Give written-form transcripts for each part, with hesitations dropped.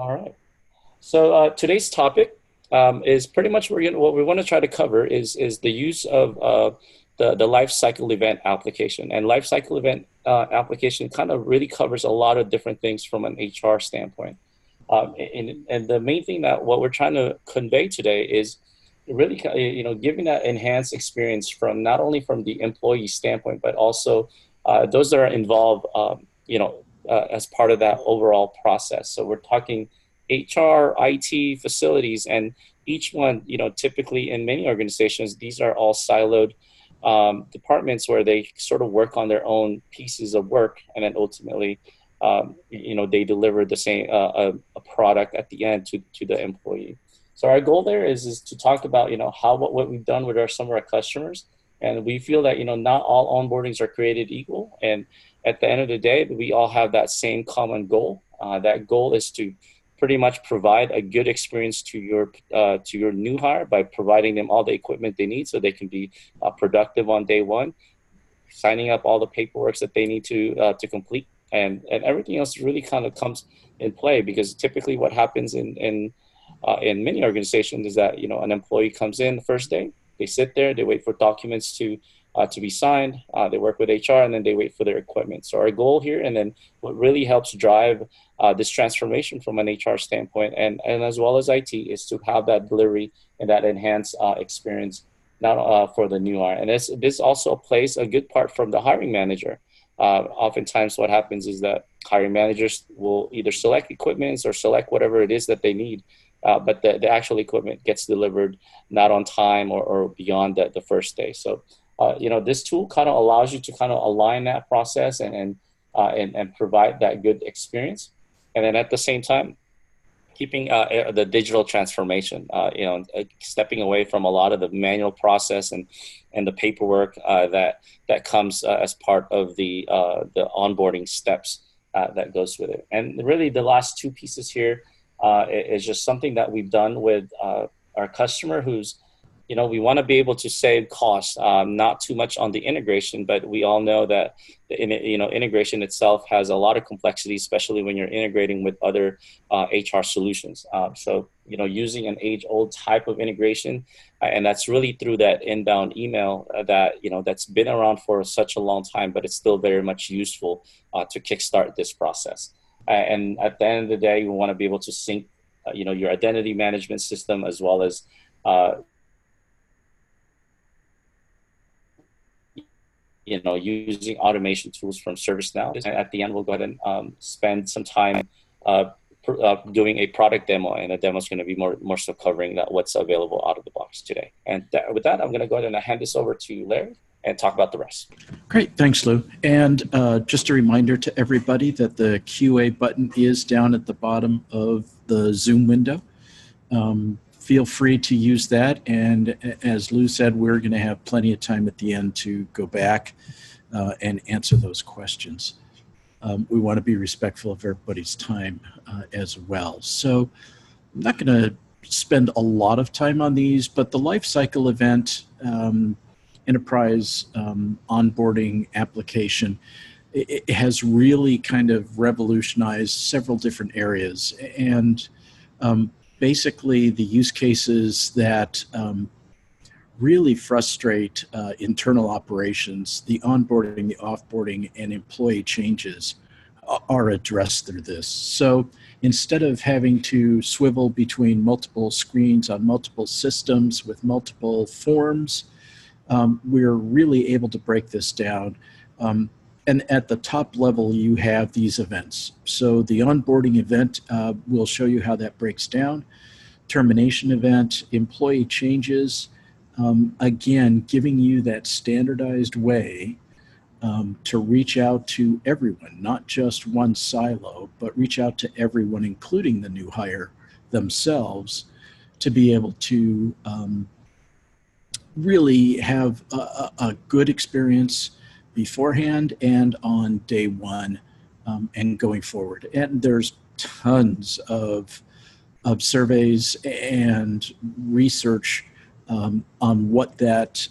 All right. So today's topic is pretty much what we want to try to cover is the use of the life cycle event application. And life cycle event application kind of really covers a lot of different things from an HR standpoint. And the main thing that what we're trying to convey today is really, giving that enhanced experience from not only from the employee standpoint, but also those that are involved, as part of that overall process. So we're talking HR, IT, facilities, and each one, typically in many organizations, these are all siloed departments where they sort of work on their own pieces of work, and then ultimately, they deliver the same a product at the end to the employee. So our goal there is to talk about how what we've done with some of our customers, and we feel that not all onboardings are created equal, and at the end of the day, we all have that same common goal. That goal is to pretty much provide a good experience to your new hire by providing them all the equipment they need so they can be productive on day one, signing up all the paperwork that they need to complete, and everything else really kind of comes in play, because typically what happens in many organizations is that an employee comes in the first day, they sit there, they wait for documents to be signed, they work with HR, and then they wait for their equipment. So our goal here, and then what really helps drive this transformation from an HR standpoint, and as well as IT, is to have that delivery and that enhanced experience, not for the new hire. And this also plays a good part from the hiring manager. Oftentimes what happens is that hiring managers will either select equipments or select whatever it is that they need, but the actual equipment gets delivered not on time or beyond the first day. So, this tool kind of allows you to kind of align that process and provide that good experience. And then at the same time, keeping the digital transformation, stepping away from a lot of the manual process and the paperwork that comes as part of the onboarding steps that goes with it. And really, the last two pieces here is just something that we've done with our customer who's, we want to be able to save costs, not too much on the integration, but we all know that integration itself has a lot of complexity, especially when you're integrating with other HR solutions. So using an age-old type of integration, and that's really through that inbound email that's been around for such a long time, but it's still very much useful to kickstart this process. And at the end of the day, you want to be able to sync, your identity management system as well as using automation tools from ServiceNow. And at the end, we'll go ahead and spend some time doing a product demo, and the demo is going to be more so covering what's available out of the box today. And with that, I'm going to go ahead and hand this over to Larry and talk about the rest. Great, thanks, Lou. And just a reminder to everybody that the QA button is down at the bottom of the Zoom window. Feel free to use that, and as Lou said, we're going to have plenty of time at the end to go back and answer those questions. We want to be respectful of everybody's time as well. So I'm not going to spend a lot of time on these, but the lifecycle event enterprise onboarding application, it has really kind of revolutionized several different areas. And basically, the use cases that really frustrate internal operations, the onboarding, the offboarding, and employee changes are addressed through this. So instead of having to swivel between multiple screens on multiple systems with multiple forms, we're really able to break this down. And at the top level, you have these events. So the onboarding event will show you how that breaks down. Termination event, employee changes, again, giving you that standardized way to reach out to everyone, not just one silo, but reach out to everyone, including the new hire themselves, to be able to really have a good experience beforehand and on day one and going forward. And there's tons of surveys and research on what that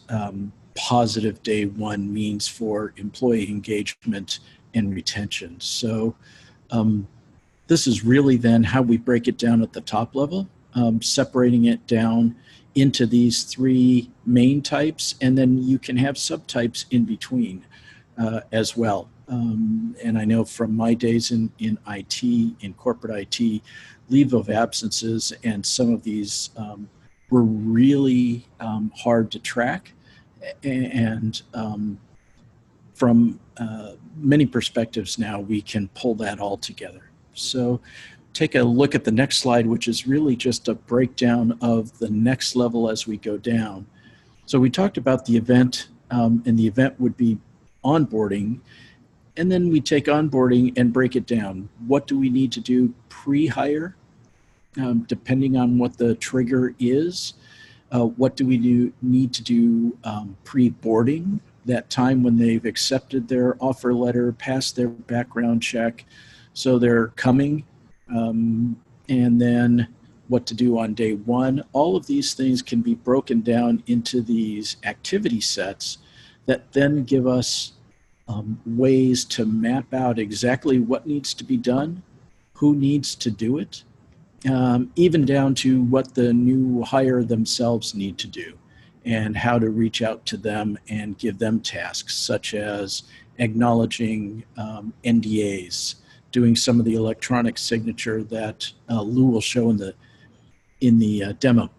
positive day one means for employee engagement and retention. So this is really then how we break it down at the top level, separating it down into these three main types, and then you can have subtypes in between as well. And I know from my days in IT, in corporate IT, leave of absences and some of these were really hard to track. And from many perspectives now, we can pull that all together. So take a look at the next slide, which is really just a breakdown of the next level as we go down. So we talked about the event, and the event would be onboarding. And then we take onboarding and break it down. What do we need to do pre-hire, depending on what the trigger is? What do we need to do pre-boarding, that time when they've accepted their offer letter, passed their background check, so they're coming, and then what to do on day one. All of these things can be broken down into these activity sets that then give us ways to map out exactly what needs to be done, who needs to do it, even down to what the new hire themselves need to do and how to reach out to them and give them tasks such as acknowledging NDAs, doing some of the electronic signature that Lou will show in the demo.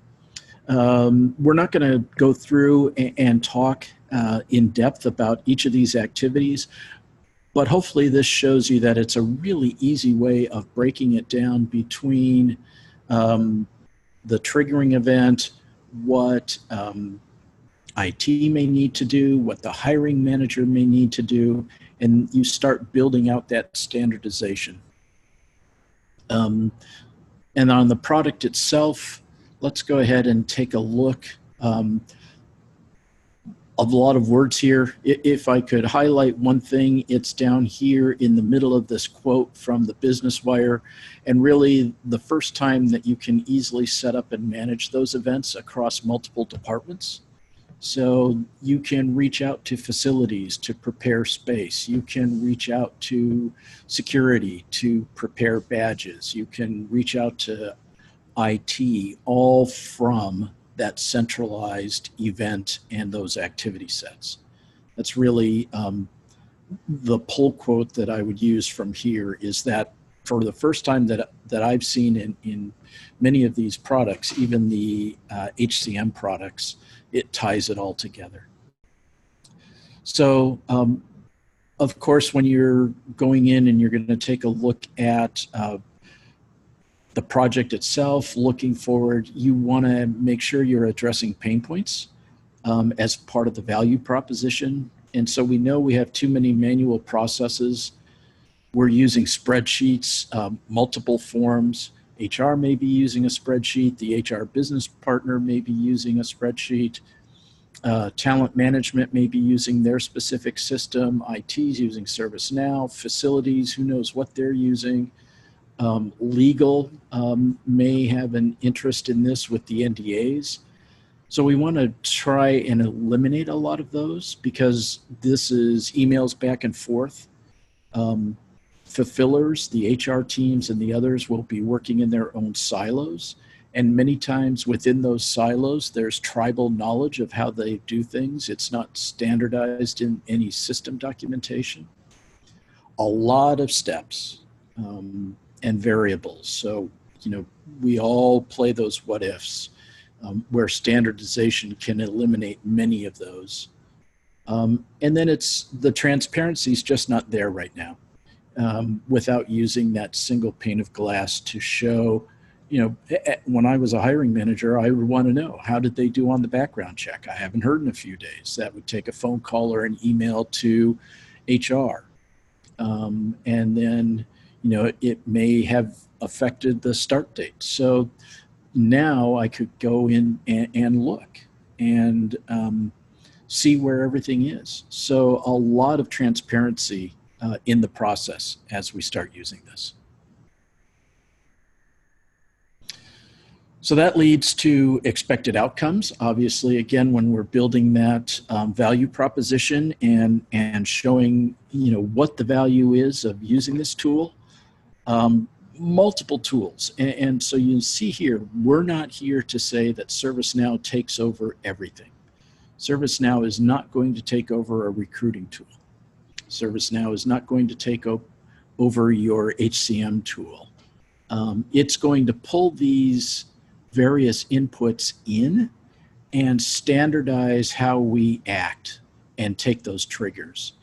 We're not going to go through and talk in depth about each of these activities, but hopefully this shows you that it's a really easy way of breaking it down between the triggering event, what IT may need to do, what the hiring manager may need to do, and you start building out that standardization. And on the product itself, let's go ahead and take a look. A lot of words here. If I could highlight one thing, it's down here in the middle of this quote from the Business Wire, and really the first time that you can easily set up and manage those events across multiple departments. So you can reach out to facilities to prepare space. You can reach out to security to prepare badges. You can reach out to IT, all from that centralized event and those activity sets. That's really the pull quote that I would use from here, is that for the first time that I've seen in many of these products, even the HCM products, it ties it all together. So of course, when you're going in and you're going to take a look at the project itself, looking forward, you want to make sure you're addressing pain points as part of the value proposition. And so we know we have too many manual processes. We're using spreadsheets, multiple forms. HR may be using a spreadsheet. The HR business partner may be using a spreadsheet. Talent management may be using their specific system. IT's using ServiceNow. Facilities, who knows what they're using. Legal may have an interest in this with the NDAs. So we want to try and eliminate a lot of those, because this is emails back and forth. Fulfillers, the HR teams and the others, will be working in their own silos. And many times within those silos, there's tribal knowledge of how they do things. It's not standardized in any system documentation. A lot of steps. And variables. So, we all play those what ifs, where standardization can eliminate many of those. And then the transparency is just not there right now, without using that single pane of glass to show, when I was a hiring manager, I would want to know, how did they do on the background check? I haven't heard in a few days. That would take a phone call or an email to HR. And then it may have affected the start date. So now I could go in and look and see where everything is. So a lot of transparency in the process as we start using this. So that leads to expected outcomes. Obviously, again, when we're building that value proposition and showing what the value is of using this tool, multiple tools. And so you see here, we're not here to say that ServiceNow takes over everything. ServiceNow is not going to take over a recruiting tool. ServiceNow is not going to take over your HCM tool. It's going to pull these various inputs in and standardize how we act and take those triggers.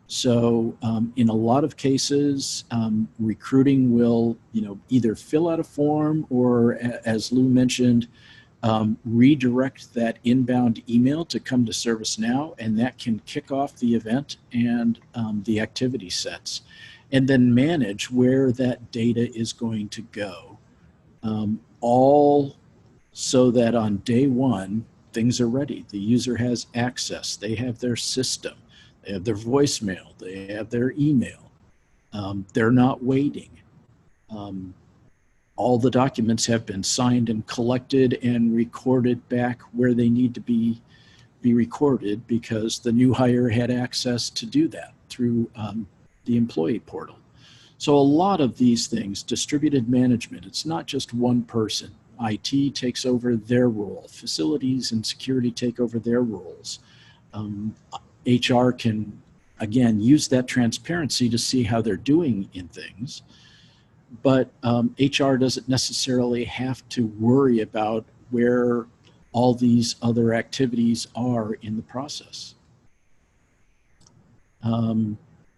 So in a lot of cases, recruiting will, either fill out a form or, as Lou mentioned, redirect that inbound email to come to ServiceNow, and that can kick off the event and the activity sets, and then manage where that data is going to go, all so that on day one, things are ready. The user has access. They have their system. They have their voicemail. They have their email. They're not waiting. All the documents have been signed and collected and recorded back where they need to be recorded, because the new hire had access to do that through the employee portal. So a lot of these things, distributed management, it's not just one person. IT takes over their role. Facilities and security take over their roles. HR can, again, use that transparency to see how they're doing in things. But HR doesn't necessarily have to worry about where all these other activities are in the process.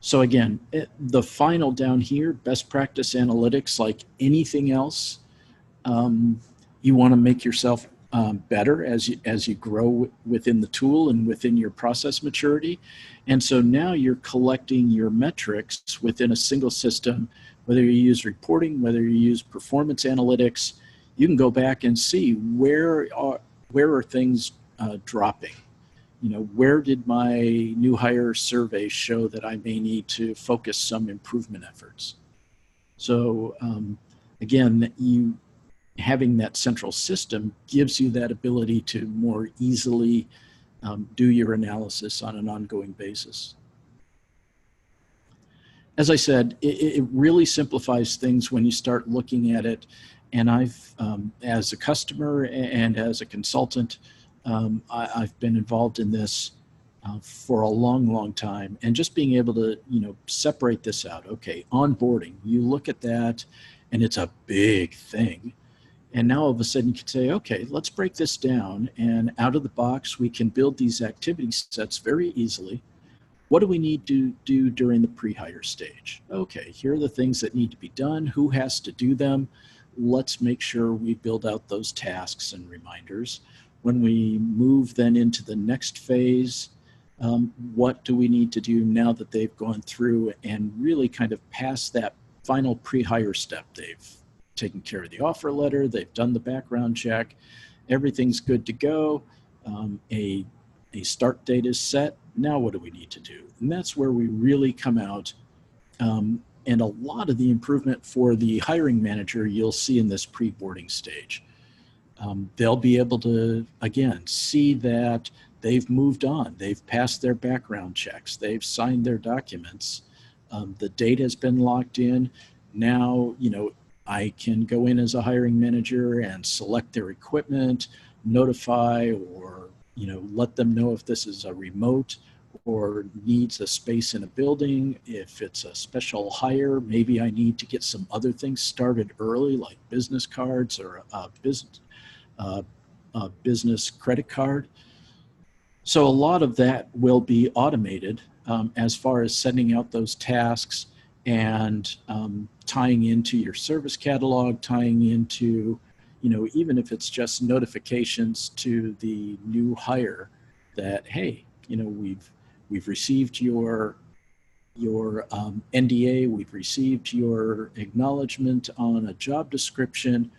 So again, the final down here, best practice analytics, like anything else, you want to make yourself better as you grow within the tool and within your process maturity. And so now you're collecting your metrics within a single system. Whether you use reporting, whether you use performance analytics, you can go back and see where are things dropping. Where did my new hire survey show that I may need to focus some improvement efforts? So again, having that central system gives you that ability to more easily do your analysis on an ongoing basis. As I said, it really simplifies things when you start looking at it. And I've, as a customer and as a consultant, I've been involved in this for a long, long time. And just being able to, separate this out. Okay, onboarding, you look at that and it's a big thing. And now all of a sudden you can say, okay, let's break this down. And out of the box, we can build these activity sets very easily. What do we need to do during the pre-hire stage? Okay, here are the things that need to be done. Who has to do them? Let's make sure we build out those tasks and reminders. When we move then into the next phase, what do we need to do now that they've gone through and really kind of passed that final pre-hire step? They've taken care of the offer letter, they've done the background check, everything's good to go. A start date is set. Now what do we need to do? And that's where we really come out. And a lot of the improvement for the hiring manager you'll see in this pre-boarding stage. They'll be able to, again, see that they've moved on. They've passed their background checks. They've signed their documents. The date has been locked in. Now, I can go in as a hiring manager and select their equipment, notify, or let them know if this is a remote or needs a space in a building. If it's a special hire, maybe I need to get some other things started early, like business cards or a business credit card. So a lot of that will be automated as far as sending out those tasks and tying into your service catalog, tying into, even if it's just notifications to the new hire that, hey, we've received your NDA, we've received your acknowledgement on a job description.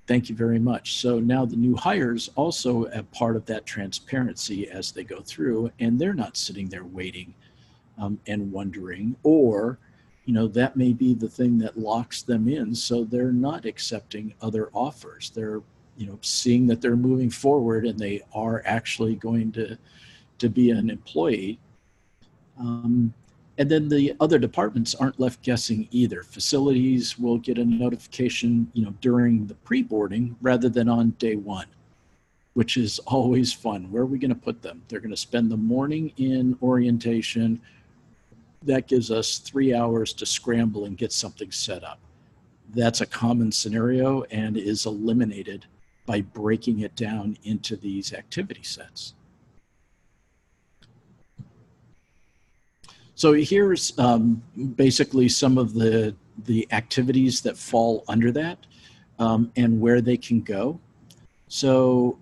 Thank you very much. So now the new hires also have part of that transparency as they go through, and they're not sitting there waiting and wondering, or that may be the thing that locks them in, so they're not accepting other offers. They're seeing that they're moving forward and they are actually going to be an employee. And then the other departments aren't left guessing either. Facilities will get a notification, during the pre-boarding rather than on day one, which is always fun. Where are we going to put them? They're going to spend the morning in orientation. That gives us 3 hours to scramble and get something set up. That's a common scenario and is eliminated by breaking it down into these activity sets. So here's basically some of the activities that fall under that, and where they can go. So,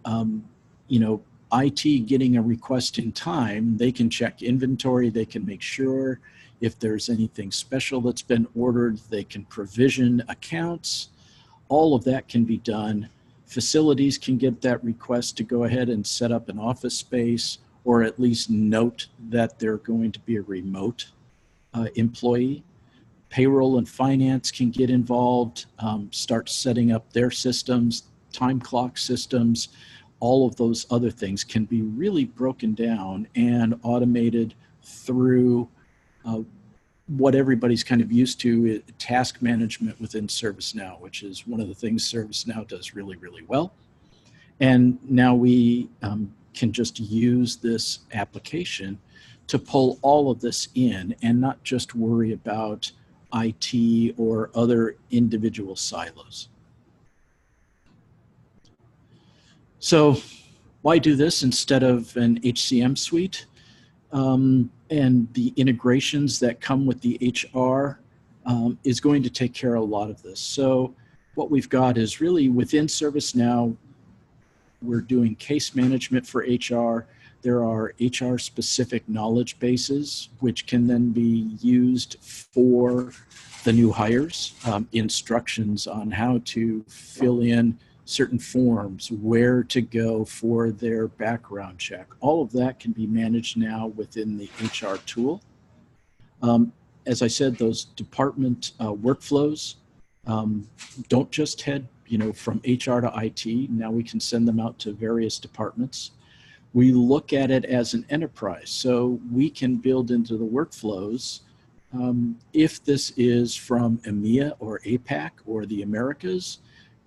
IT getting a request in time, they can check inventory, they can make sure if there's anything special that's been ordered, they can provision accounts. All of that can be done. Facilities can get that request to go ahead and set up an office space, or at least note that they're going to be a remote employee. Payroll and finance can get involved, start setting up their systems, time clock systems. All of those other things can be really broken down and automated through what everybody's kind of used to, task management within ServiceNow, which is one of the things ServiceNow does really, really well. And now we can just use this application to pull all of this in and not just worry about IT or other individual silos. So why do this instead of an HCM suite? And the integrations that come with the HR is going to take care of a lot of this. So what we've got is really within ServiceNow, we're doing case management for HR. There are HR specific knowledge bases, which can then be used for the new hires, instructions on how to fill in certain forms, where to go for their background check. All of that can be managed now within the HR tool. As I said, those department workflows don't just head from HR to IT. Now we can send them out to various departments. We look at it as an enterprise, so we can build into the workflows. If this is from EMEA or APAC or the Americas,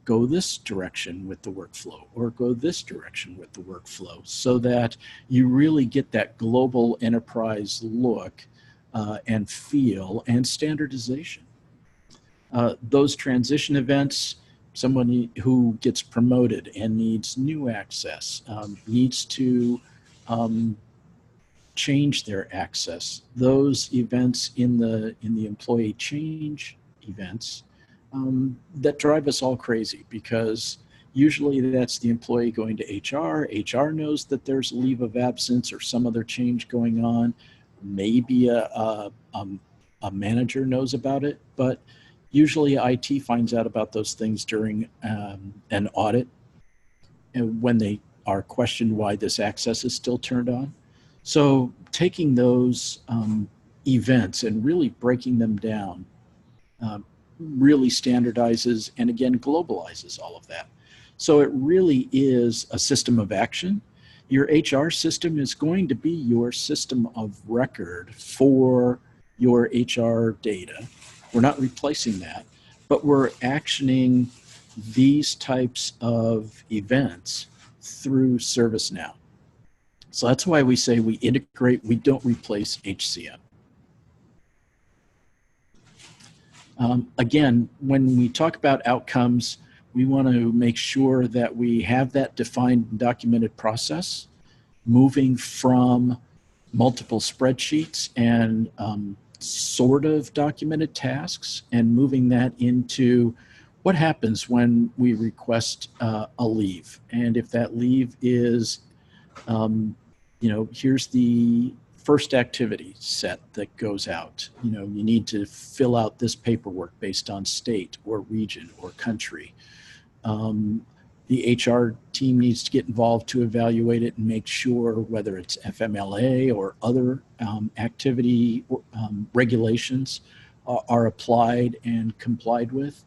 go this direction with the workflow or go this direction with the workflow, so that you really get that global enterprise look and feel and standardization. Those transition events, someone who gets promoted and needs new access, needs to change their access. Those events in the employee change events that drive us all crazy, because usually that's the employee going to HR. HR knows that there's a leave of absence or some other change going on. Maybe a manager knows about it, but usually IT finds out about those things during an audit, and when they are questioned why this access is still turned on. So taking those events and really breaking them down really standardizes and again globalizes all of that. So it really is a system of action. Your HR system is going to be your system of record for your HR data. We're not replacing that, but we're actioning these types of events through ServiceNow. So that's why we say we integrate, we don't replace HCM. Again, when we talk about outcomes, we want to make sure that we have that defined and documented process, moving from multiple spreadsheets and sort of documented tasks and moving that into what happens when we request a leave. And if that leave is, here's the first activity set that goes out. You need to fill out this paperwork based on state or region or country. The HR team needs to get involved to evaluate it and make sure whether it's FMLA or other activity regulations are applied and complied with.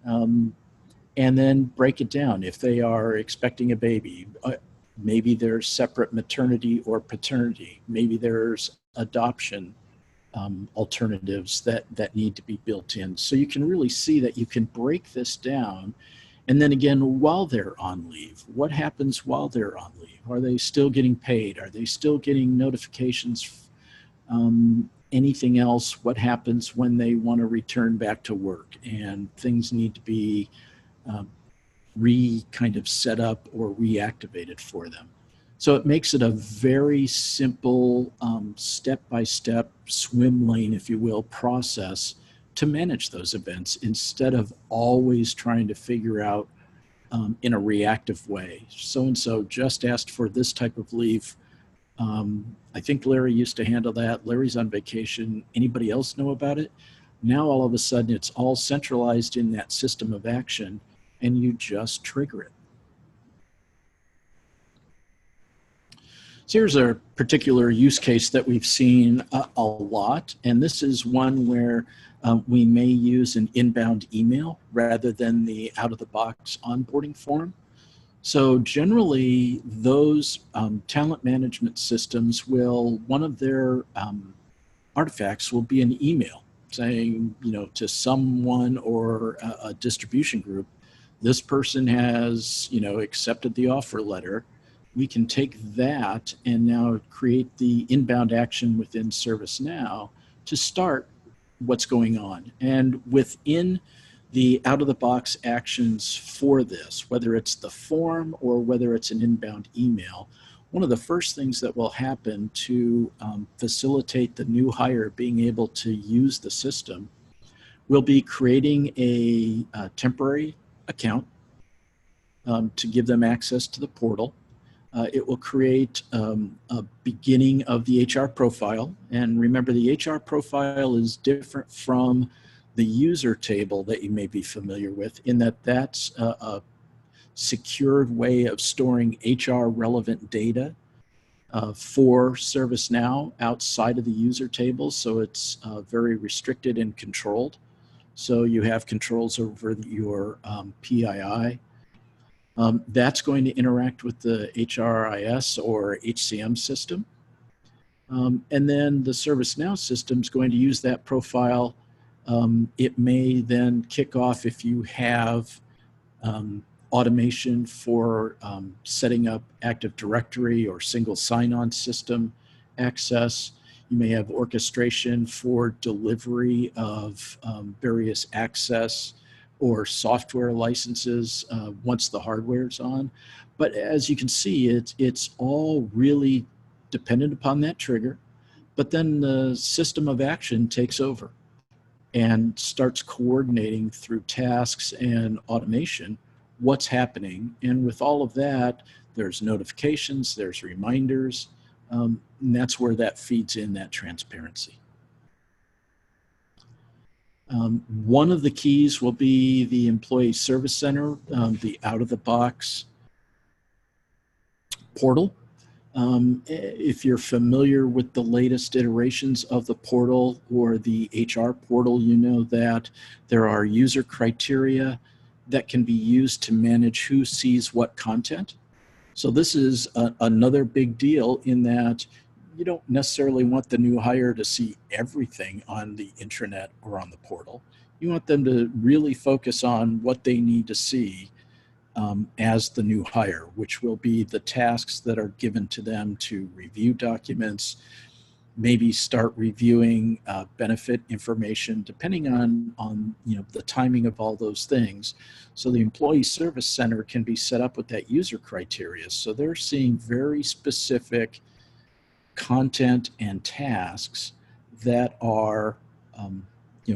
And then break it down. If they are expecting a baby, maybe there's separate maternity or paternity. Maybe there's adoption alternatives that need to be built in. So you can really see that you can break this down. And then again, while they're on leave, what happens while they're on leave? Are they still getting paid? Are they still getting notifications? Anything else? What happens when they want to return back to work and things need to be uh, kind of set up or reactivated for them? So it makes it a very simple step-by-step swim lane, if you will, process to manage those events instead of always trying to figure out in a reactive way. So-and-so just asked for this type of leave. I think Larry used to handle that. Larry's on vacation. Anybody else know about it? Now all of a sudden it's all centralized in that system of action and you just trigger it. So here's a particular use case that we've seen a lot, and this is one where we may use an inbound email rather than the out-of-the-box onboarding form. So generally, those talent management systems will, one of their artifacts will be an email saying, to someone or a distribution group, this person has, accepted the offer letter. We can take that and now create the inbound action within ServiceNow to start what's going on. And within the out-of-the-box actions for this, whether it's the form or whether it's an inbound email, one of the first things that will happen to facilitate the new hire being able to use the system will be creating a temporary account to give them access to the portal. It will create a beginning of the HR profile. And remember, the HR profile is different from the user table that you may be familiar with, in that that's a secured way of storing HR relevant data for ServiceNow outside of the user table. So it's very restricted and controlled. So you have controls over your PII. That's going to interact with the HRIS or HCM system. And then the ServiceNow system is going to use that profile. It may then kick off if you have automation for setting up Active Directory or single sign-on system access. You may have orchestration for delivery of various access or software licenses once the hardware is on. But as you can see, it's all really dependent upon that trigger. But then the system of action takes over and starts coordinating through tasks and automation what's happening. And with all of that, there's notifications, there's reminders, and that's where that feeds in that transparency. One of the keys will be the Employee Service Center, the out-of-the-box portal. If you're familiar with the latest iterations of the portal or the HR portal, you know that there are user criteria that can be used to manage who sees what content. So this is another big deal in that you don't necessarily want the new hire to see everything on the intranet or on the portal. You want them to really focus on what they need to see as the new hire, which will be the tasks that are given to them to review documents, maybe start reviewing benefit information, depending on the timing of all those things. So the Employee Service Center can be set up with that user criteria. So they're seeing very specific content and tasks that are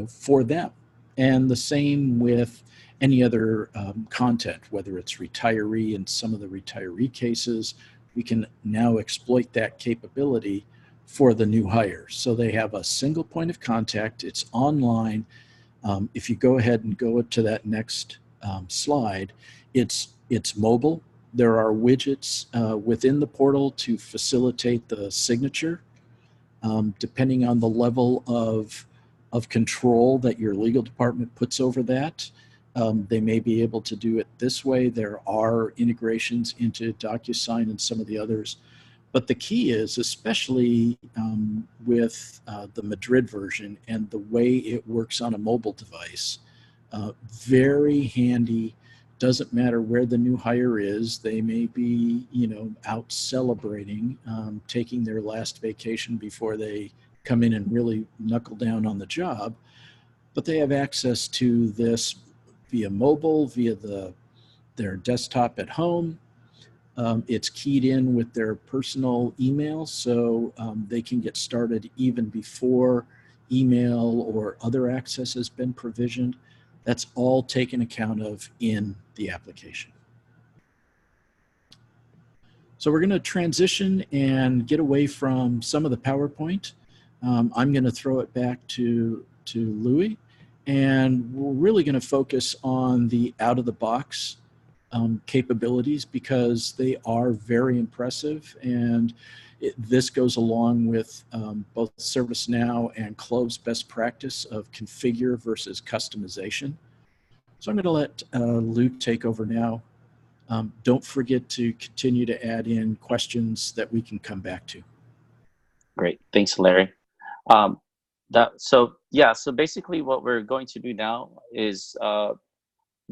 for them. And the same with any other content, whether it's retiree. In some of the retiree cases, we can now exploit that capability for the new hire. So they have a single point of contact. It's online. If you go ahead and go to that next slide, it's mobile. There are widgets within the portal to facilitate the signature. Depending on the level of control that your legal department puts over that, they may be able to do it this way. There are integrations into DocuSign and some of the others. But the key is, especially with the Madrid version and the way it works on a mobile device, very handy. Doesn't matter where the new hire is. They may be, out celebrating, taking their last vacation before they come in and really knuckle down on the job. But they have access to this via mobile, via their desktop at home. It's keyed in with their personal email, so they can get started even before email or other access has been provisioned. That's all taken account of in the application. So we're going to transition and get away from some of the PowerPoint. I'm going to throw it back to Louis, and we're really going to focus on the out-of-the-box capabilities, because they are very impressive, and this goes along with both ServiceNow and Clove's best practice of configure versus customization. So I'm going to let Lou take over now. Don't forget to continue to add in questions that we can come back to. Great, thanks, Larry. So basically what we're going to do now is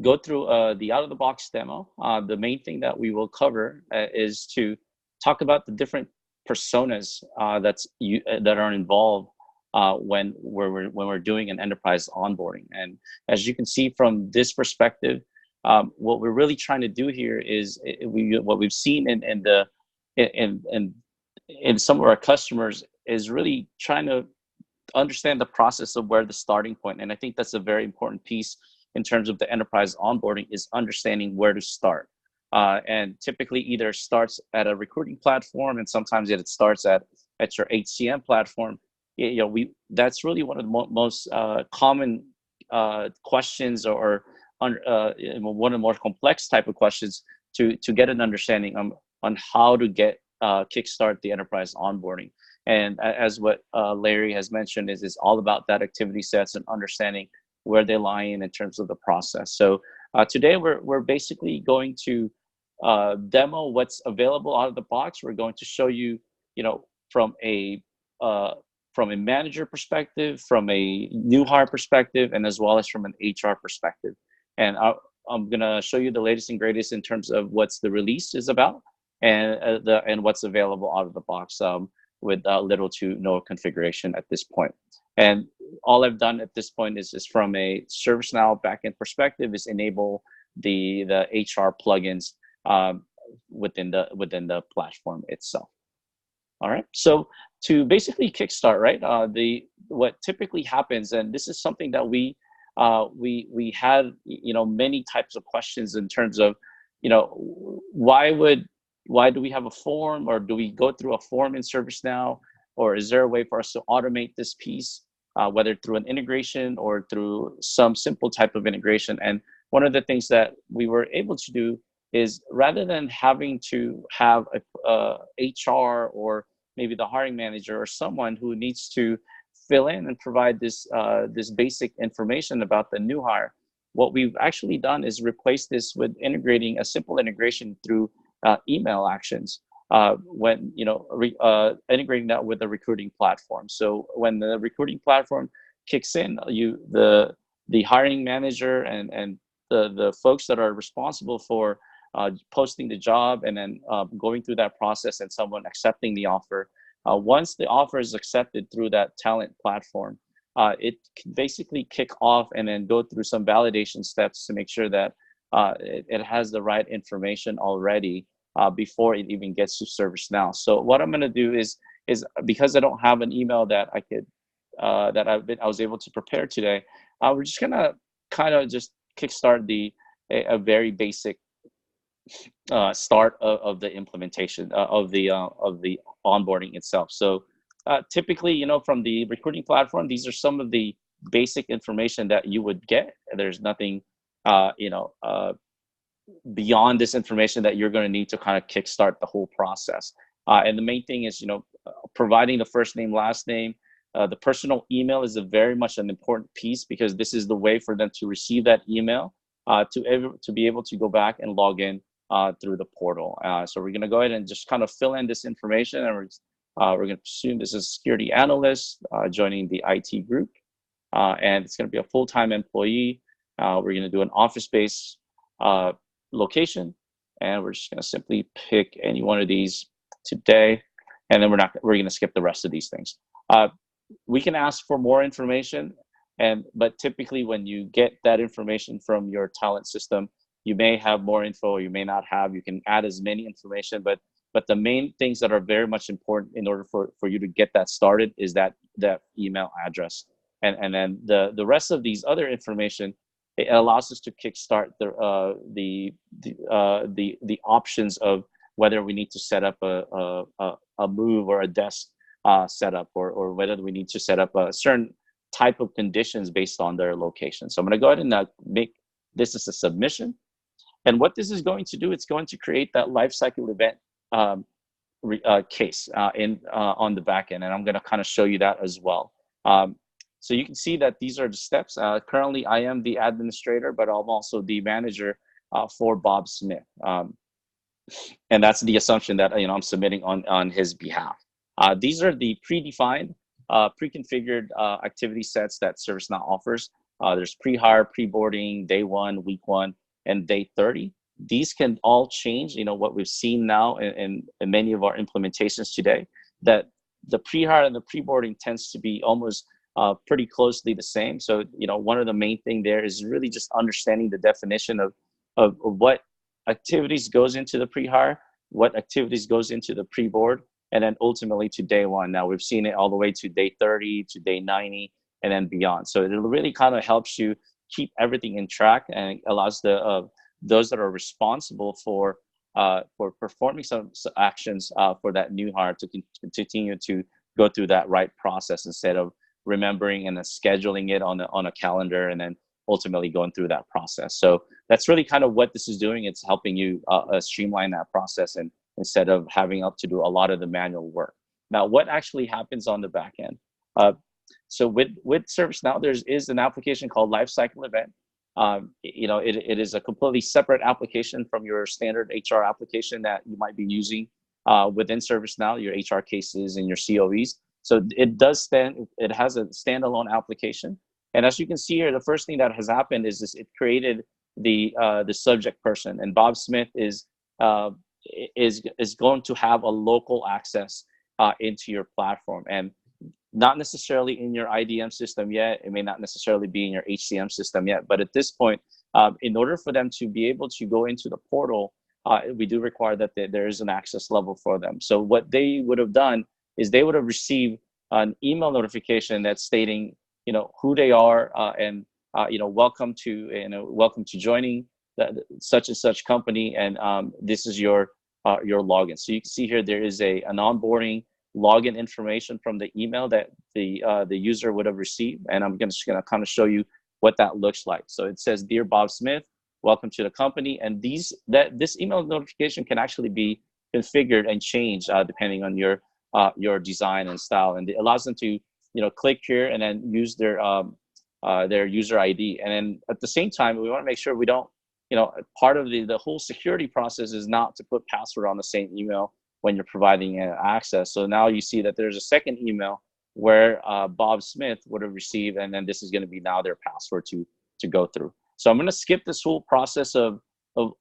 go through the out-of-the-box demo. The main thing that we will cover is to talk about the different personas that are involved when we're doing an enterprise onboarding. And as you can see from this perspective, what we're really trying to do here is what we've seen in some of our customers is really trying to understand the process of where the starting point. And I think that's a very important piece in terms of the enterprise onboarding, is understanding where to start. And typically either starts at a recruiting platform, and sometimes it starts at your HCM platform. That's really one of the most common questions, or one of the more complex type of questions to get an understanding on how to kickstart the enterprise onboarding. And as what Larry has mentioned, is all about that activity sets and understanding where they lie in terms of the process. So today we're basically going to demo what's available out of the box. We're going to show you, from a manager perspective, from a new hire perspective, and as well as from an HR perspective. And I'm gonna show you the latest and greatest in terms of what's the release is about, and what's available out of the box, with little to no configuration at this point. And all I've done at this point is from a ServiceNow backend perspective is enable the HR plugins within the platform itself. All right. So to basically kickstart, right? What typically happens, and this is something that we had many types of questions in terms of why do we have a form, or do we go through a form in ServiceNow, or is there a way for us to automate this piece, whether through an integration or through some simple type of integration? And one of the things that we were able to do is, rather than having to have a HR or maybe the hiring manager or someone who needs to fill in and provide this basic information about the new hire, what we've actually done is replace this with integrating a simple integration through email actions, when integrating that with the recruiting platform. So when the recruiting platform kicks in, the hiring manager and the folks that are responsible for posting the job, and then going through that process and someone accepting the offer. Once the offer is accepted through that talent platform, it can basically kick off and then go through some validation steps to make sure that it has the right information already before it even gets to ServiceNow. So what I'm going to do is because I don't have an email that I was able to prepare today, we're just going to kind of just kickstart a very basic start of the implementation of the onboarding itself. So typically, from the recruiting platform, these are some of the basic information that you would get. There's nothing, beyond this information that you're going to need to kind of kickstart the whole process. And the main thing is, providing the first name, last name. The personal email is very much an important piece, because this is the way for them to receive that email, to be able to go back and log in through the portal. So we're going to go ahead and just kind of fill in this information, and we're going to assume this is a security analyst joining the IT group, and it's going to be a full-time employee. We're going to do an office-based location, and we're just going to simply pick any one of these today, and then we're going to skip the rest of these things. We can ask for more information, but typically when you get that information from your talent system, you may have more info or you may not have. You can add as many information, but the main things that are very much important in order for you to get that started is that email address. And then the rest of these other information, it allows us to kickstart the options of whether we need to set up a move or a desk setup, or whether we need to set up a certain type of conditions based on their location. So I'm going to go ahead and make this as a submission. And what this is going to do, it's going to create that lifecycle event case on the back end. And I'm going to kind of show you that as well. So you can see that these are the steps. Currently, I am the administrator, but I'm also the manager for Bob Smith. And that's the assumption that I'm submitting on his behalf. These are the predefined, pre-configured activity sets that ServiceNow offers. There's pre-hire, pre-boarding, day 1, week 1, and day 30. These can all change. What we've seen now in many of our implementations today, that the pre-hire and the pre-boarding tends to be almost pretty closely the same. So one of the main thing there is really just understanding the definition of what activities goes into the pre-hire, what activities goes into the pre-board, and then ultimately to day 1. Now we've seen it all the way to day 30, to day 90, and then beyond. So it really kind of helps you keep everything in track, and it allows those that are responsible for performing some actions for that new hire to continue to go through that right process, instead of remembering and then scheduling it on a calendar and then ultimately going through that process. So that's really kind of what this is doing. It's helping you streamline that process, and instead of having to do a lot of the manual work. Now, what actually happens on the back end? So with ServiceNow, there is an application called Lifecycle Event. It is a completely separate application from your standard HR application that you might be using within ServiceNow, your HR cases and your COEs. So it has a standalone application. And as you can see here, the first thing that has happened is it created the subject person, and Bob Smith is going to have a local access into your platform, and not necessarily in your IDM system yet. It may not necessarily be in your HCM system yet, but at this point, in order for them to be able to go into the portal, we do require that there is an access level for them. So what they would have done is they would have received an email notification that's stating, who they are, and welcome to joining such and such company, and this is your login. So you can see here there is an onboarding login information from the email that the user would have received, and I'm just going to kind of show you what that looks like. So it says, "Dear Bob Smith, welcome to the company," and this email notification can actually be configured and changed depending on your design and style, and it allows them to click here and then use their user ID. And then at the same time, we want to make sure we don't, part of the whole security process is not to put password on the same email when you're providing access. So now you see that there's a second email where Bob Smith would have received, and then this is going to be now their password to go through. So I'm going to skip this whole process of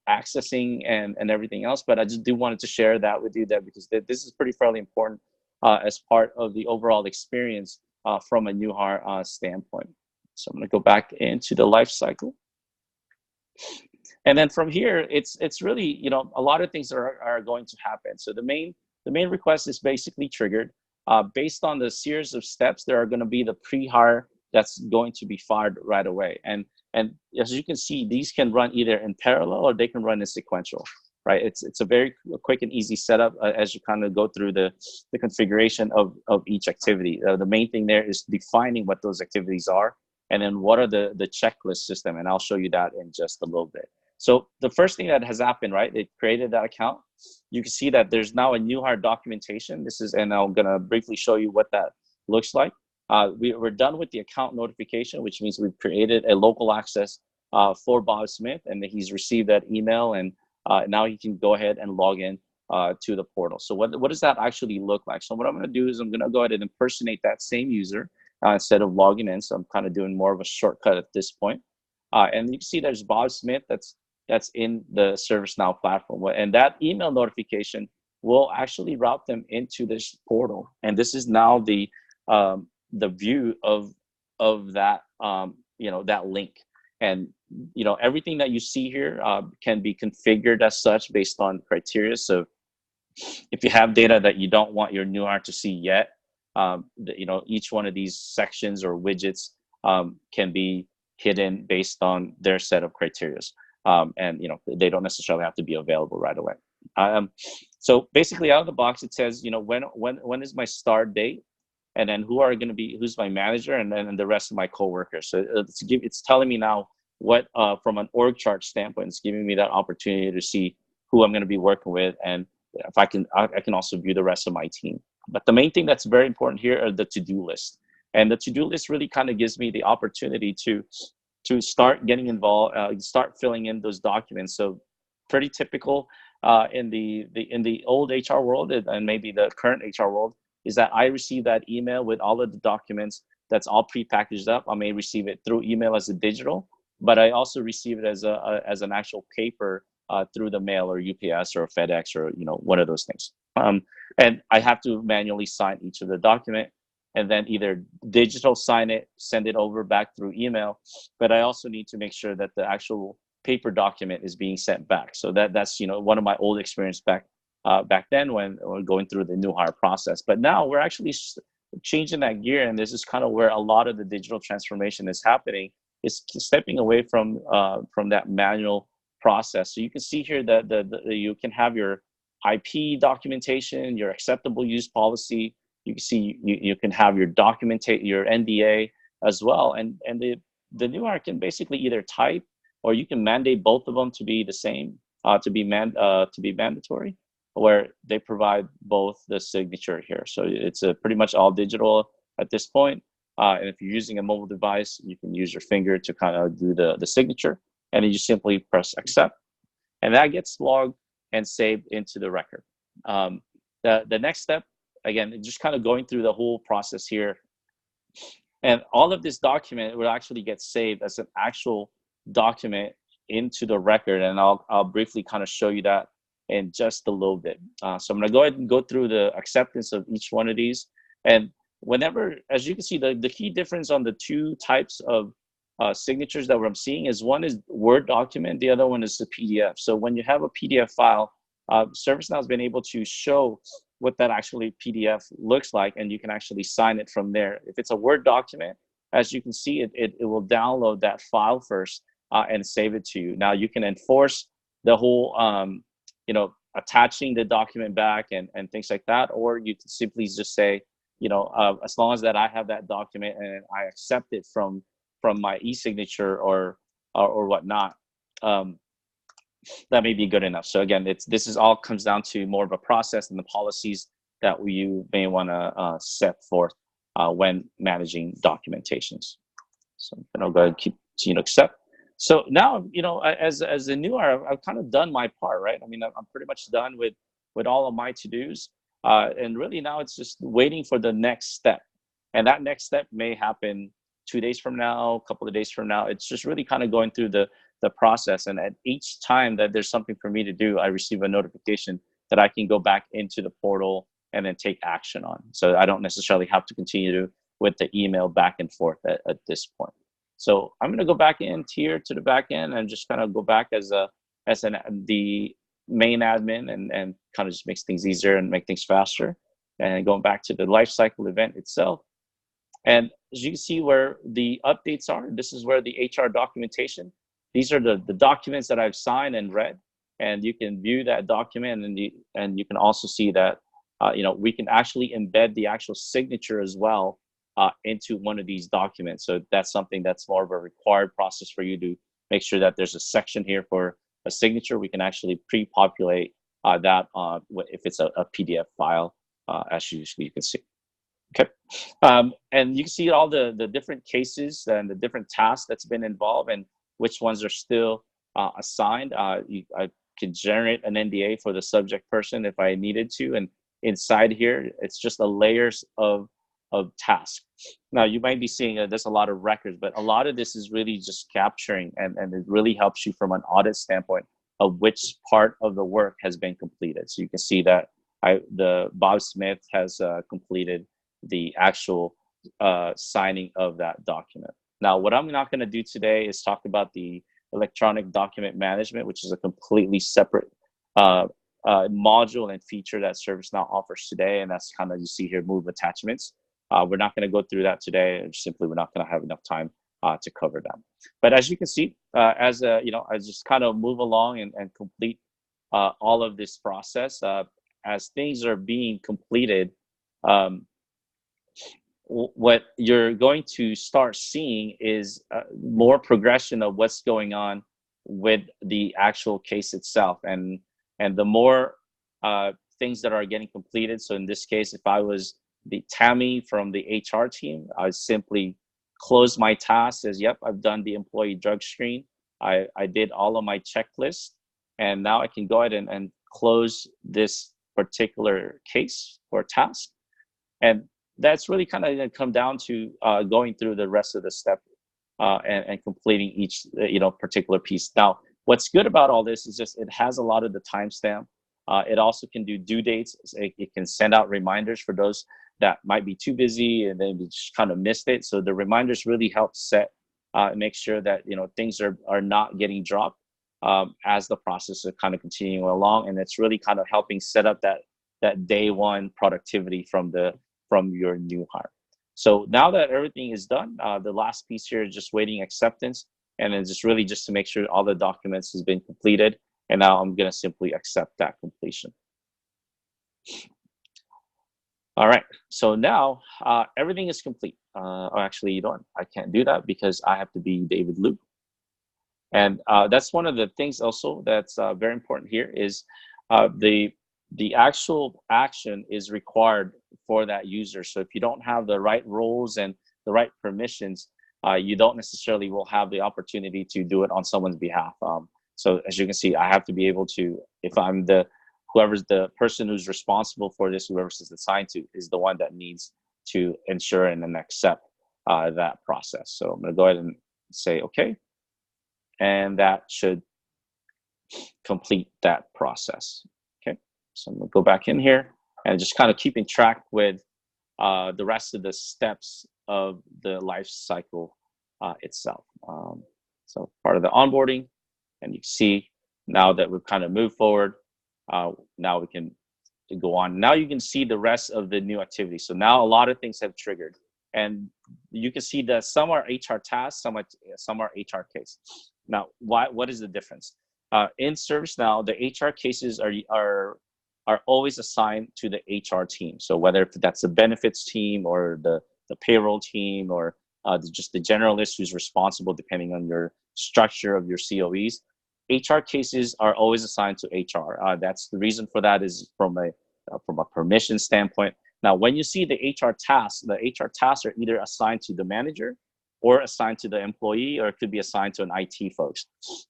accessing and everything else, but I just do wanted to share that with you, because this is pretty fairly important as part of the overall experience from a new hire standpoint. So I'm going to go back into the life cycle. And then from here, it's really, a lot of things are going to happen. So the main request is basically triggered based on the series of steps. There are going to be the pre-hire that's going to be fired right away. And as you can see, these can run either in parallel or they can run in sequential, right? It's a very quick and easy setup as you kind of go through the configuration of each activity. The main thing there is defining what those activities are, and then what are the checklist system, and I'll show you that in just a little bit. So the first thing that has happened, right, it created that account. You can see that there's now a new hire documentation. And I'm gonna briefly show you what that looks like. We're done with the account notification, which means we've created a local access for Bob Smith, and he's received that email, and now he can go ahead and log in to the portal. So what does that actually look like? So what I'm going to do is I'm going to go ahead and impersonate that same user instead of logging in. So I'm kind of doing more of a shortcut at this point. And you can see there's Bob Smith that's in the ServiceNow platform. And that email notification will actually route them into this portal. And this is now the view of that that link. And everything that you see here can be configured as such based on criteria. So if you have data that you don't want your new hire to see yet, each one of these sections or widgets can be hidden based on their set of criteria. And they don't necessarily have to be available right away. So basically, out of the box, it says, when is my start date, and then who's my manager, and then the rest of my coworkers. So it's telling me now what, from an org chart standpoint, it's giving me that opportunity to see who I'm going to be working with, and if I can also view the rest of my team. But the main thing that's very important here are the to-do list, and the to-do list really kind of gives me the opportunity to start getting involved, start filling in those documents. So pretty typical in the old HR world and maybe the current HR world is that I receive that email with all of the documents that's all pre-packaged up. I may receive it through email as a digital, but I also receive it as an actual paper through the mail or UPS or FedEx or one of those things. And I have to manually sign each of the document, and then either digital sign it, send it over back through email. But I also need to make sure that the actual paper document is being sent back. So that's one of my old experience back then when we're going through the new hire process. But now we're actually changing that gear, and this is kind of where a lot of the digital transformation is happening. It's stepping away from that manual process. So you can see here that you can have your IP documentation, your acceptable use policy. You can see you can have your your NDA as well, and the new hire can basically either type, or you can mandate both of them to be the same, to be mandatory, where they provide both the signature here. So it's pretty much all digital at this point. And if you're using a mobile device, you can use your finger to kind of do the signature, and then you simply press accept, and that gets logged and saved into the record. The next step, again, just kind of going through the whole process here, and all of this document will actually get saved as an actual document into the record, and I'll briefly kind of show you that in just a little bit. So I'm going to go ahead and go through the acceptance of each one of these. And whenever, as you can see, the key difference on the two types of signatures that I'm seeing is one is Word document, the other one is the PDF. So when you have a PDF file, ServiceNow has been able to show what that actually PDF looks like, and you can actually sign it from there. If it's a Word document, as you can see, it will download that file first and save it to you. Now you can enforce the whole, attaching the document back and things like that, or you can simply just say, as long as that I have that document and I accept it from my e-signature or whatnot, that may be good enough. So again, this is all comes down to more of a process and the policies that you may want to set forth when managing documentations. So I'm going to go ahead and continue to accept. So now, as a new hire, I've kind of done my part, right? I mean, I'm pretty much done with all of my to-dos. And really now it's just waiting for the next step. And that next step may happen 2 days from now, a couple of days from now. It's just really kind of going through the process. And at each time that there's something for me to do, I receive a notification that I can go back into the portal and then take action on. So I don't necessarily have to continue with the email back and forth at this point. So I'm going to go back in here to the back end and just kind of go back as the main admin and kind of just makes things easier and make things faster. And going back to the lifecycle event itself. And as you can see where the updates are, this is where the HR documentation, these are the documents that I've signed and read, and you can view that document, and you can also see that, we can actually embed the actual signature as well into one of these documents. So that's something that's more of a required process for you to make sure that there's a section here for a signature. We can actually pre-populate that if it's a PDF file, as you can see. Okay, and you can see all the different cases and the different tasks that's been involved and which ones are still assigned. I could generate an NDA for the subject person if I needed to. And inside here, it's just the layers of tasks. Now you might be seeing there's a lot of records, but a lot of this is really just capturing, and it really helps you from an audit standpoint of which part of the work has been completed. So you can see that the Bob Smith has completed the actual signing of that document. Now, what I'm not going to do today is talk about the electronic document management, which is a completely separate module and feature that ServiceNow offers today. And that's kind of, you see here, move attachments. We're not going to go through that today. Simply, we're not going to have enough time to cover that. But as you can see, as I just kind of move along and complete all of this process, as things are being completed, what you're going to start seeing is more progression of what's going on with the actual case itself, and the more things that are getting completed. So in this case, if I was the Tammy from the HR team, I simply close my task as, yep, I've done the employee drug screen. I did all of my checklists, and now I can go ahead and close this particular case or task. And that's really kind of going to come down to going through the rest of the step and completing each particular piece. Now, what's good about all this is just it has a lot of the timestamp. It also can do due dates. It can send out reminders for those that might be too busy and then just kind of missed it. So the reminders really help set make sure that things are not getting dropped as the process is kind of continuing along, and it's really kind of helping set up that day one productivity from your new hire. So now that everything is done, the last piece here is just waiting acceptance, and then just to make sure all the documents has been completed. And now I'm going to simply accept that completion. All right, so now everything is complete. Actually, I can't do that because I have to be David Liu. And that's one of the things also that's very important here is the actual action is required for that user. So if you don't have the right roles and the right permissions, you don't necessarily will have the opportunity to do it on someone's behalf. So as you can see, I have to be able to, if I'm whoever's the person who's responsible for this, whoever this is assigned to, is the one that needs to ensure and then accept that process. So I'm going to go ahead and say okay, and that should complete that process. Okay, so I'm going to go back in here and just kind of keeping track with the rest of the steps of the life cycle itself. So part of the onboarding, and you see now that we've kind of moved forward, now we can go on. Now you can see the rest of the new activities. So now a lot of things have triggered, and you can see that some are HR tasks, some are HR case. Now, what is the difference? In ServiceNow, the HR cases are always assigned to the HR team. So whether that's the benefits team or the payroll team or just the generalist who's responsible depending on your structure of your COEs, HR cases are always assigned to HR. That's the reason for that is from a permission standpoint. Now, when you see the HR tasks are either assigned to the manager or assigned to the employee, or it could be assigned to an IT folks.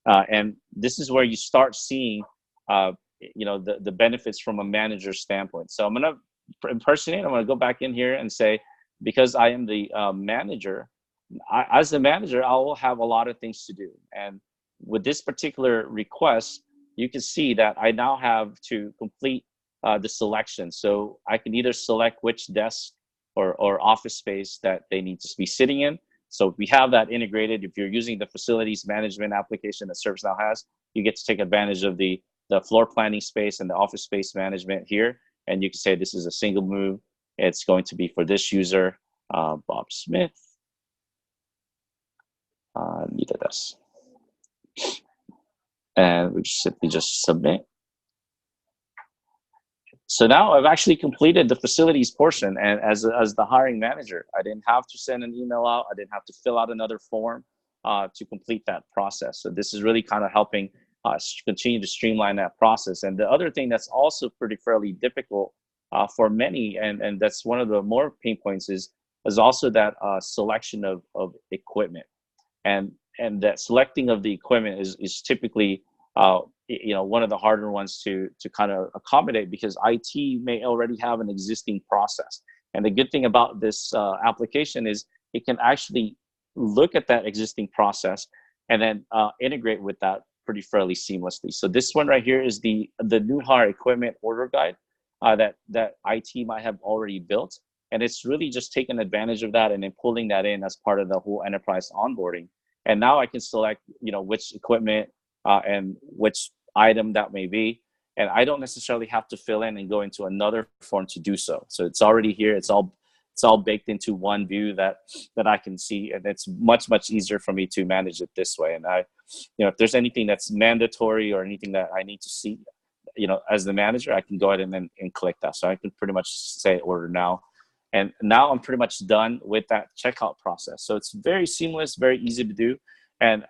And this is where you start seeing the benefits from a manager standpoint. So I'm going to impersonate. I'm going to go back in here and say, because I am the manager, as the manager, I will have a lot of things to do. And with this particular request, you can see that I now have to complete the selection. So I can either select which desk or office space that they need to be sitting in. So we have that integrated. If you're using the facilities management application that ServiceNow has, you get to take advantage of the floor planning space and the office space management here. And you can say this is a single move. It's going to be for this user, Bob Smith. Neither this. And we simply just submit. So now I've actually completed the facilities portion, and as the hiring manager, I didn't have to send an email out. I didn't have to fill out another form to complete that process. So this is really kind of helping continue to streamline that process. And the other thing that's also fairly difficult for many, and that's one of the more pain points is also that selection of equipment. And that selecting of the equipment is typically one of the harder ones to kind of accommodate, because IT may already have an existing process. And the good thing about this application is it can actually look at that existing process and then integrate with that pretty fairly seamlessly. So this one right here is the new hire equipment order guide that IT might have already built, and it's really just taking advantage of that and then pulling that in as part of the whole enterprise onboarding. And now I can select which equipment and which item that may be, and I don't necessarily have to fill in and go into another form to do so. So it's already here. It's all baked into one view that I can see, and it's much easier for me to manage it this way. And if there's anything that's mandatory or anything that I need to see, as the manager, I can go ahead and click that. So I can pretty much say order now, and now I'm pretty much done with that checkout process. So it's very seamless, very easy to do, and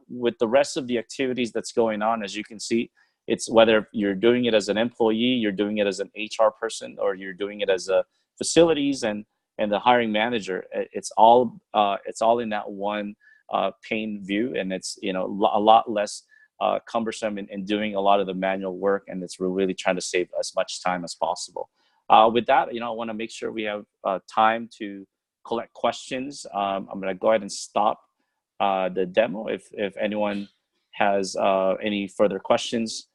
with the rest of the activities that's going on, as you can see, it's whether you're doing it as an employee, you're doing it as an HR person, or you're doing it as a facilities and the hiring manager. It's all in that one pane view, and it's a lot less cumbersome in doing a lot of the manual work, and it's really trying to save as much time as possible. With that, I want to make sure we have time to collect questions. I'm going to go ahead and stop the demo. If anyone has any further questions,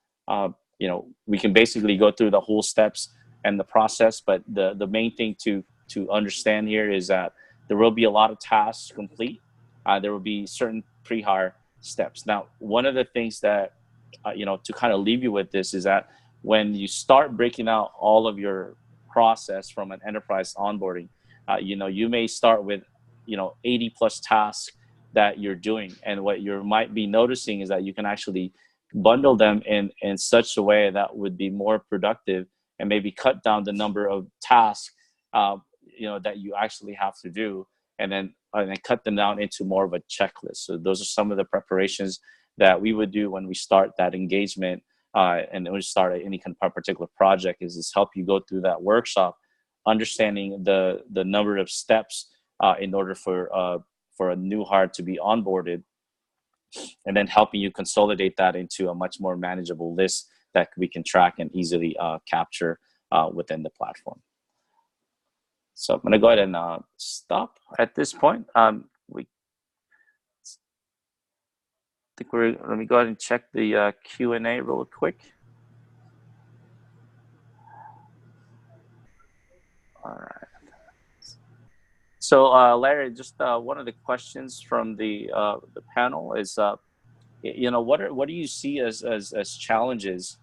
we can basically go through the whole steps and the process. But the main thing to understand here is that there will be a lot of tasks to complete. There will be certain pre-hire steps. Now, one of the things that to kind of leave you with this is that when you start breaking out all of your process from an enterprise onboarding, you may start with 80 plus tasks that you're doing, and what you might be noticing is that you can actually bundle them in such a way that would be more productive and maybe cut down the number of tasks that you actually have to do, and then cut them down into more of a checklist. So those are some of the preparations that we would do when we start that engagement, and when we start any kind of particular project, is help you go through that workshop, understanding the number of steps in order for a new hire to be onboarded, and then helping you consolidate that into a much more manageable list that we can track and easily capture within the platform. So I'm going to go ahead and stop at this point. Let me go ahead and check the Q&A real quick. All right. So Larry, just one of the questions from the panel is, what do you see as challenges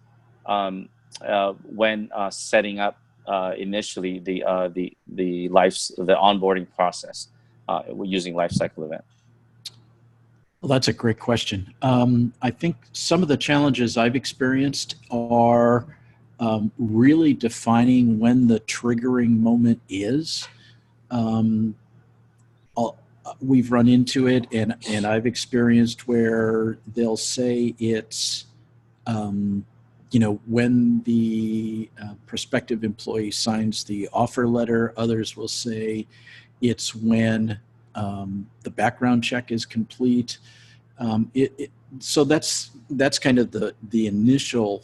when setting up initially the onboarding process using Lifecycle Event? Well, that's a great question. I think some of the challenges I've experienced are really defining when the triggering moment is. We've run into it, and I've experienced where they'll say it's, when the prospective employee signs the offer letter. Others will say it's when the background check is complete. So that's kind of the initial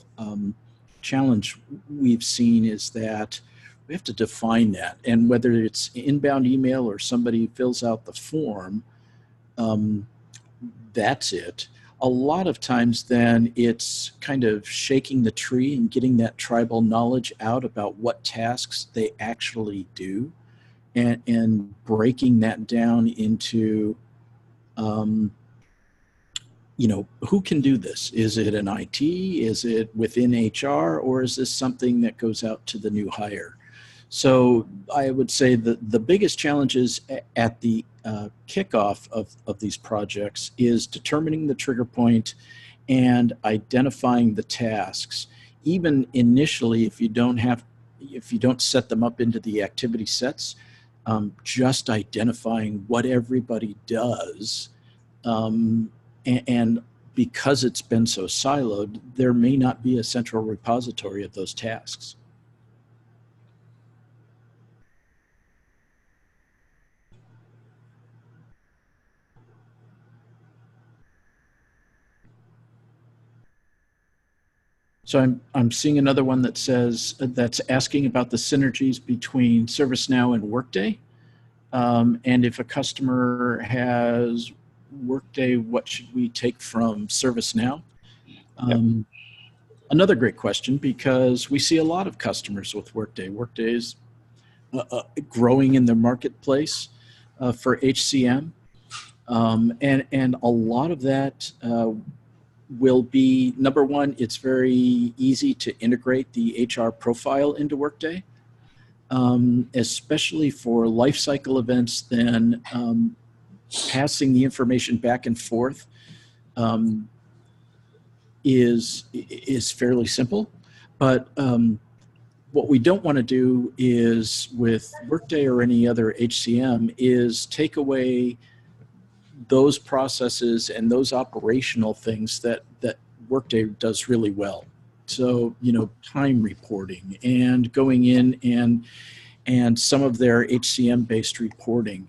challenge we've seen, is that we have to define that. And whether it's inbound email or somebody fills out the form, that's it. A lot of times then it's kind of shaking the tree and getting that tribal knowledge out about what tasks they actually do, and breaking that down into, who can do this? Is it an IT? Is it within HR? Or is this something that goes out to the new hire? So I would say that the biggest challenges at the kickoff of these projects is determining the trigger point and identifying the tasks. Even initially, if you don't set them up into the activity sets, just identifying what everybody does. And because it's been so siloed, there may not be a central repository of those tasks. So I'm seeing another one that says that's asking about the synergies between ServiceNow and Workday. And if a customer has Workday, what should we take from ServiceNow? Yep. Another great question, because we see a lot of customers with Workday. Workday is growing in the marketplace for HCM. And a lot of that will be, number one, it's very easy to integrate the HR profile into Workday, especially for lifecycle events. Then passing the information back and forth is fairly simple. But what we don't want to do is, with Workday or any other HCM, is take away those processes and those operational things that Workday does really well. So, time reporting and going in and some of their HCM based reporting.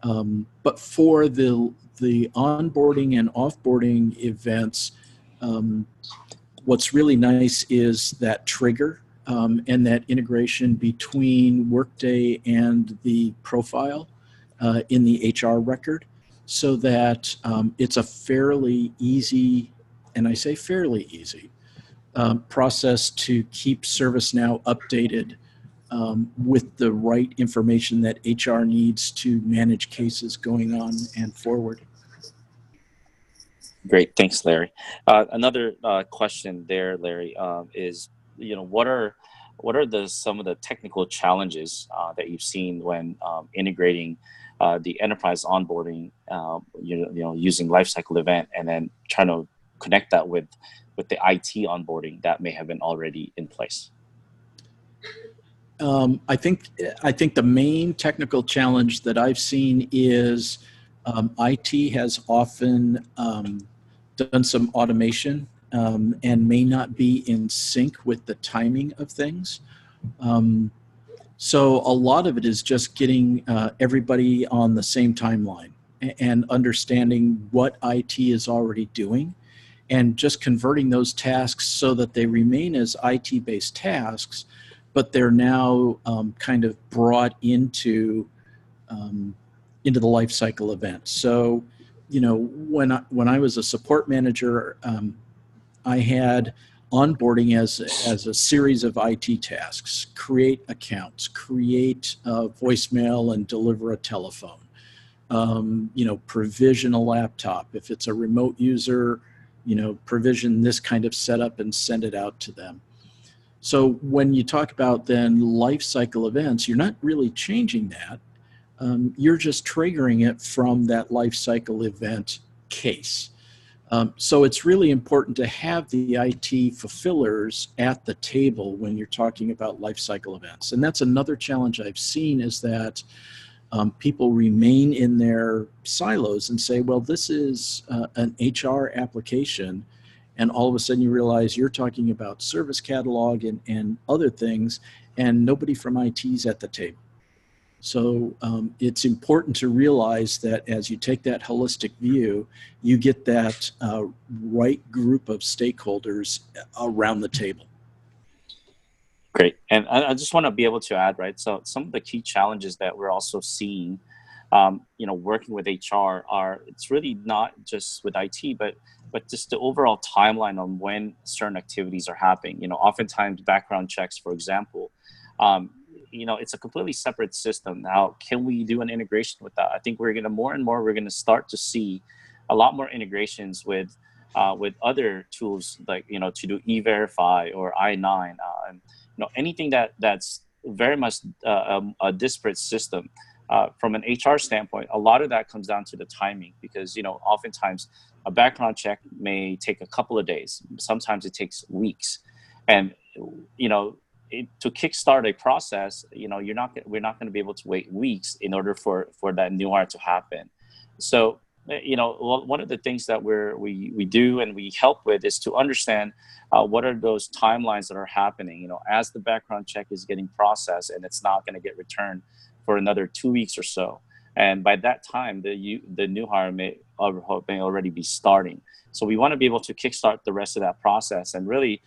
But for the onboarding and offboarding events, what's really nice is that trigger and that integration between Workday and the profile in the HR record, so that it's a fairly easy, and I say fairly easy, process to keep ServiceNow updated with the right information that HR needs to manage cases going on and forward. Great, thanks, Larry. Another question there, Larry, is what are some of the technical challenges that you've seen when integrating the enterprise onboarding, using lifecycle event, and then trying to connect that with the IT onboarding that may have been already in place? I think the main technical challenge that I've seen is IT has often done some automation and may not be in sync with the timing of things. So a lot of it is just getting everybody on the same timeline and understanding what IT is already doing, and just converting those tasks so that they remain as IT-based tasks, but they're now kind of brought into the life cycle event. So, when I was a support manager, I had onboarding as a series of IT tasks: create accounts, create a voicemail and deliver a telephone, provision a laptop. If it's a remote user, provision this kind of setup and send it out to them. So when you talk about then life cycle events, you're not really changing that. You're just triggering it from that life cycle event case. So it's really important to have the IT fulfillers at the table when you're talking about life cycle events. And that's another challenge I've seen, is that people remain in their silos and say, well, this is an HR application. And all of a sudden you realize you're talking about service catalog and other things, and nobody from IT is at the table. So it's important to realize that as you take that holistic view, you get that right group of stakeholders around the table. Great. And I just want to be able to add, right? So some of the key challenges that we're also seeing, working with HR it's really not just with IT, but just the overall timeline on when certain activities are happening. Oftentimes background checks, for example, it's a completely separate system. Now, can we do an integration with that? I think we're going to start to see a lot more integrations with other tools, like, to do E-Verify or I-9, anything that's very much a disparate system. From an HR standpoint, a lot of that comes down to the timing, because, oftentimes a background check may take a couple of days. Sometimes it takes weeks. And, to kickstart a process, we're not going to be able to wait weeks in order for that new hire to happen. So, one of the things that we do and we help with is to understand what are those timelines that are happening, as the background check is getting processed and it's not going to get returned for another 2 weeks or so. And by that time, the new hire may already be starting. So we want to be able to kickstart the rest of that process, and really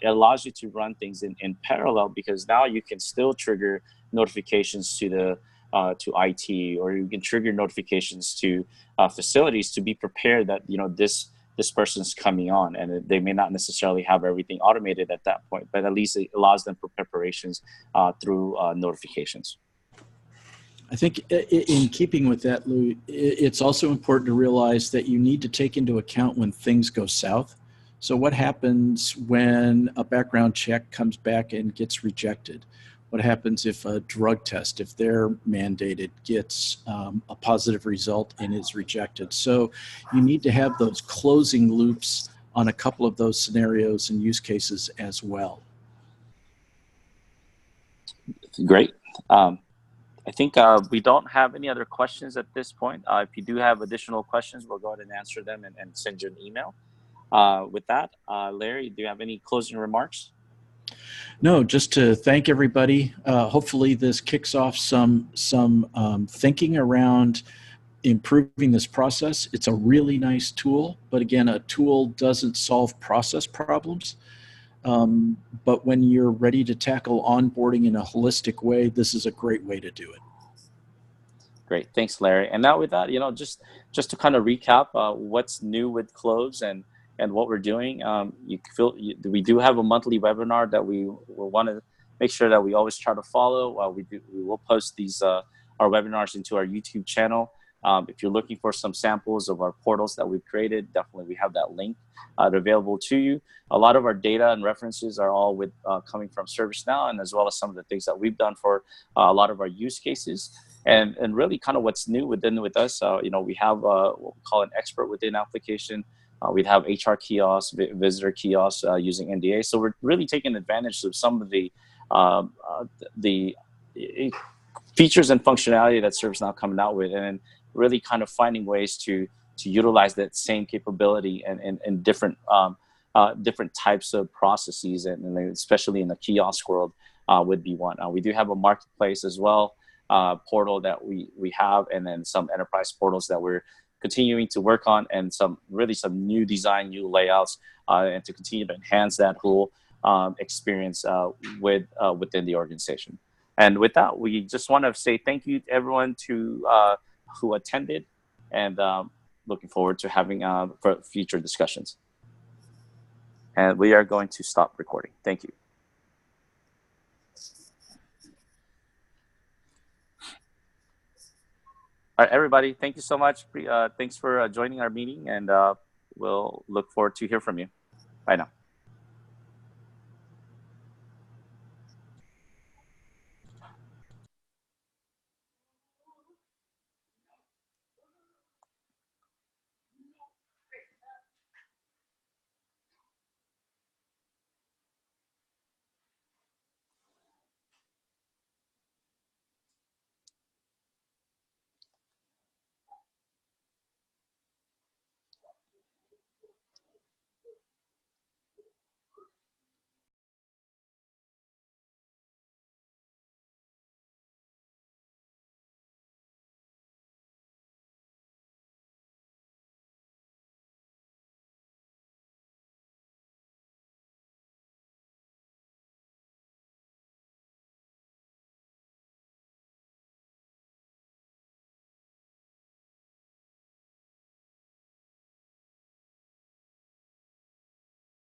it allows you to run things in parallel, because now you can still trigger notifications to the to IT, or you can trigger notifications to facilities to be prepared that this person's coming on, and they may not necessarily have everything automated at that point, but at least it allows them for preparations through notifications. I think in keeping with that, Lou, it's also important to realize that you need to take into account when things go south. So what happens when a background check comes back and gets rejected? What happens if a drug test, if they're mandated, gets a positive result and is rejected? So you need to have those closing loops on a couple of those scenarios and use cases as well. Great. I think we don't have any other questions at this point. If you do have additional questions, we'll go ahead and answer them and send you an email. With that, Larry, do you have any closing remarks? No, just to thank everybody. Hopefully this kicks off some thinking around improving this process. It's a really nice tool, but again, a tool doesn't solve process problems. But when you're ready to tackle onboarding in a holistic way, this is a great way to do it. Great, thanks, Larry. And now with that, just to kind of recap what's new with Cloves and what we're doing. We do have a monthly webinar that we will want to make sure that we always try to follow. We will post these our webinars into our YouTube channel. If you're looking for some samples of our portals that we've created, definitely we have that link available to you. A lot of our data and references are all coming from ServiceNow, and as well as some of the things that we've done for a lot of our use cases. And really kind of what's new with us, we have what we call an expert within application. We'd have HR kiosks, visitor kiosks using NDA. So we're really taking advantage of some of the features and functionality that ServiceNow coming out with, and really kind of finding ways to utilize that same capability and different types of processes, and especially in the kiosk world would be one. We do have a marketplace as well, portal that we have, and then some enterprise portals that we're continuing to work on, and some new design, new layouts, and to continue to enhance that whole experience within the organization. And with that, we just want to say thank you to everyone who attended, and looking forward to having future discussions. And we are going to stop recording. Thank you. All right, everybody, thank you so much. Thanks for joining our meeting, and we'll look forward to hear from you. Bye now.